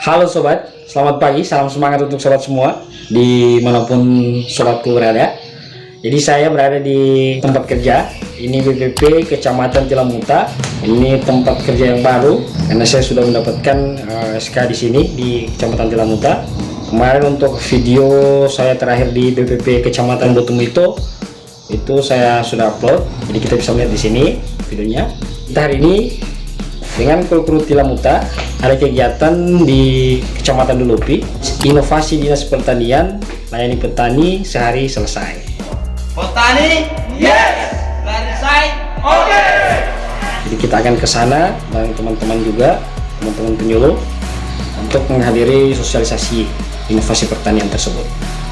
Halo sobat, selamat pagi, salam semangat untuk sobat semua dimanapun sobatku berada. Jadi saya berada di tempat kerja, ini BPP Kecamatan Tilamuta. Ini tempat kerja yang baru karena saya sudah mendapatkan SK di sini di Kecamatan Tilamuta. Kemarin untuk video saya terakhir di BPP Kecamatan Botumito itu saya sudah upload, jadi kita bisa melihat di sini videonya. Kita hari ini dengan kru Tilamuta ada kegiatan di Kecamatan Dulupi, inovasi dinas pertanian, layani petani sehari selesai. Petani, yes. Selesai, oke. Jadi kita akan ke sana dan teman-teman juga, teman-teman penyuluh untuk menghadiri sosialisasi inovasi pertanian tersebut.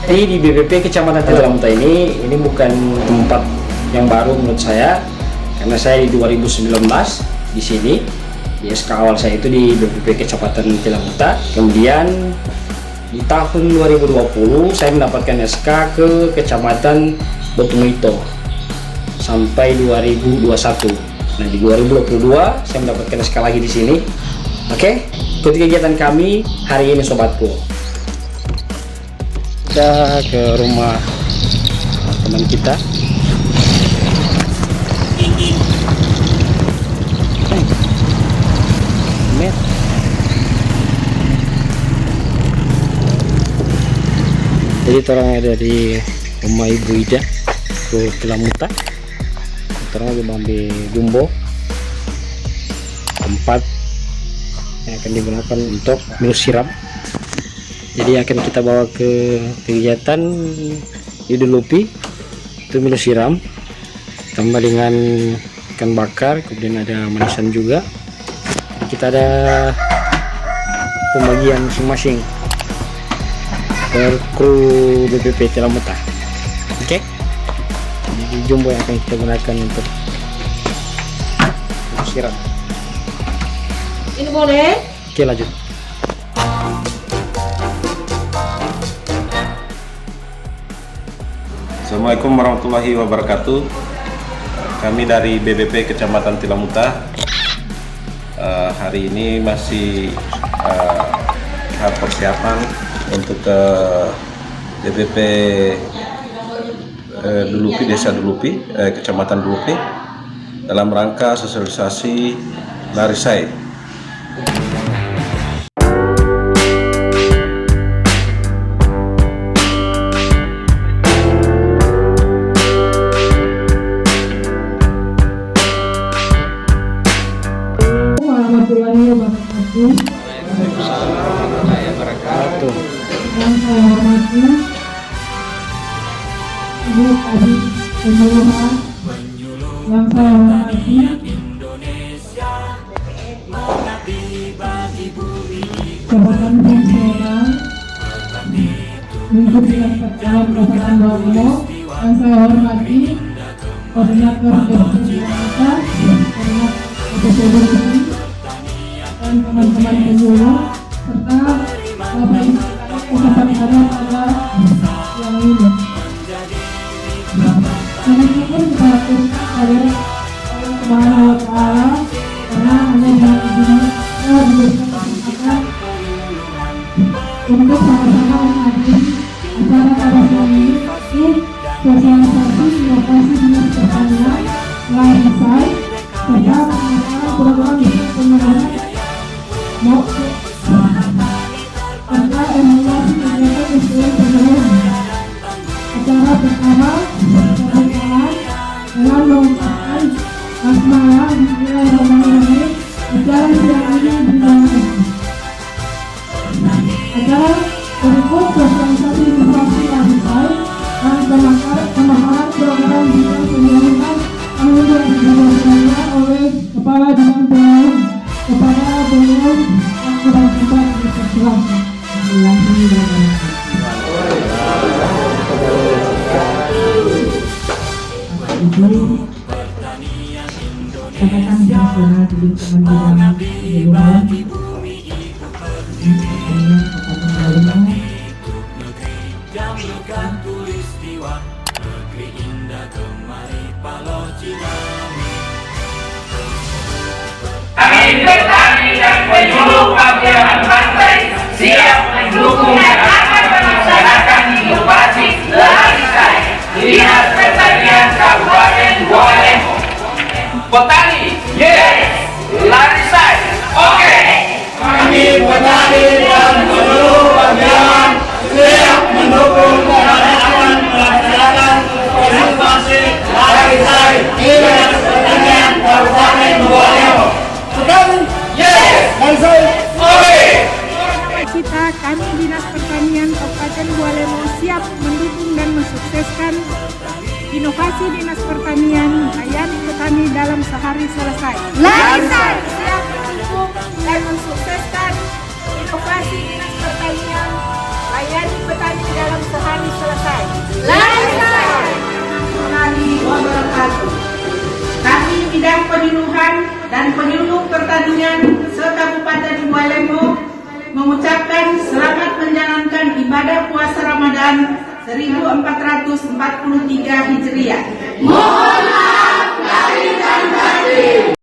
Jadi di BPP Kecamatan Tilamuta ini bukan tempat yang baru menurut saya, karena saya di 2019 di sini. Di SK awal saya itu di BPP Kecamatan Tilamuta, kemudian di tahun 2020 saya mendapatkan SK ke Kecamatan Botumito sampai 2021. Nah di 2022 saya mendapatkan SK lagi di sini. Oke, ikuti kegiatan kami hari ini sobatku. Kita ke rumah teman kita. Jadi orang ada di rumah Ibu Ida ke Tilamuta. Orang lagi ambil jumbo tempat yang akan digunakan untuk minus siram. Jadi akan kita bawa ke kegiatan di Dulupi itu minus siram tambah dengan ikan bakar, kemudian ada manisan juga. Kita ada pembagian masing-masing per kru BPP Tilamuta. Oke, jadi jumbo yang akan kita gunakan untuk siram. Ini boleh? Oke, lanjut. Assalamualaikum warahmatullahi wabarakatuh. Kami dari BPP Kecamatan Tilamuta hari ini masih tahap persiapan untuk ke BPP Dulupi, Desa Dulupi, Kecamatan Dulupi dalam rangka sosialisasi Larisai. Warahmatullahi wabarakatuh. Yang saya hormati Ibu Kadis Penyuluhan, yang saya hormati Jabatan Fungsional Lingkup Dinas Pertanian Kabupaten Bogor, yang saya hormati Koordinator BPP Tilamuta, Koordinator BPP Dulupi, dan teman-teman penyuluh serta Bapak Ibu kesempatan pada yang ini. Kami pun kita aturkan pada Allah Subhanahu wa Ta'ala, karena hanya dengan izinnya diberikan kesempatan untuk sama-sama menghadiri acara pada siang ini, yaitu sosialisasi inovasi dinas pertanian Larisai serta pengembangan program penyuluhan serta evaluasi kegiatan usulan penyuluhan. Acara pertama pembukaan dengan mengucapkan basmalah Bismillahirrahmanirrahim. Acara siang ini dimulai. Acara berikut sosialisasi inovasi Larisai dan pemahaman program bidang penyuluhan tahun 2022 oleh Kepala Bidang Penyuluhan kepada beliau yang kebajikan dipersilakan. Ibu Jabatan Nasional di lingkungan bidang penyuluhan Kami petani dan penyuluh Papiaman Pantai dan akan melaksanakan inovasi larisai Dinas Pertanian Kabupaten Bua Lembo. Petani, yes. Larisai, oke. Kami petani dan seluruh bagian siap mendukung dan akan melaksanakan inovasi larisai Dinas Pertanian Kabupaten Bua Lembo. Petani, yes. Larisai, oke. Kami Dinas Pertanian Kabupaten Bua Lembo siap mendukung dan mensukseskan inovasi Dinas Pertanian layani petani dalam sehari selesai. Larisai siap mendukung dan mensukseskan inovasi Dinas Pertanian layani petani dalam sehari selesai. Larisai. Warahmatullahi wabarakatuh. Kami bidang penyuluhan dan penyuluh pertanian se-Kabupaten Bua Lembo mengucapkan selamat menjalankan ibadah puasa Ramadan 1443 Hijriah. Mohon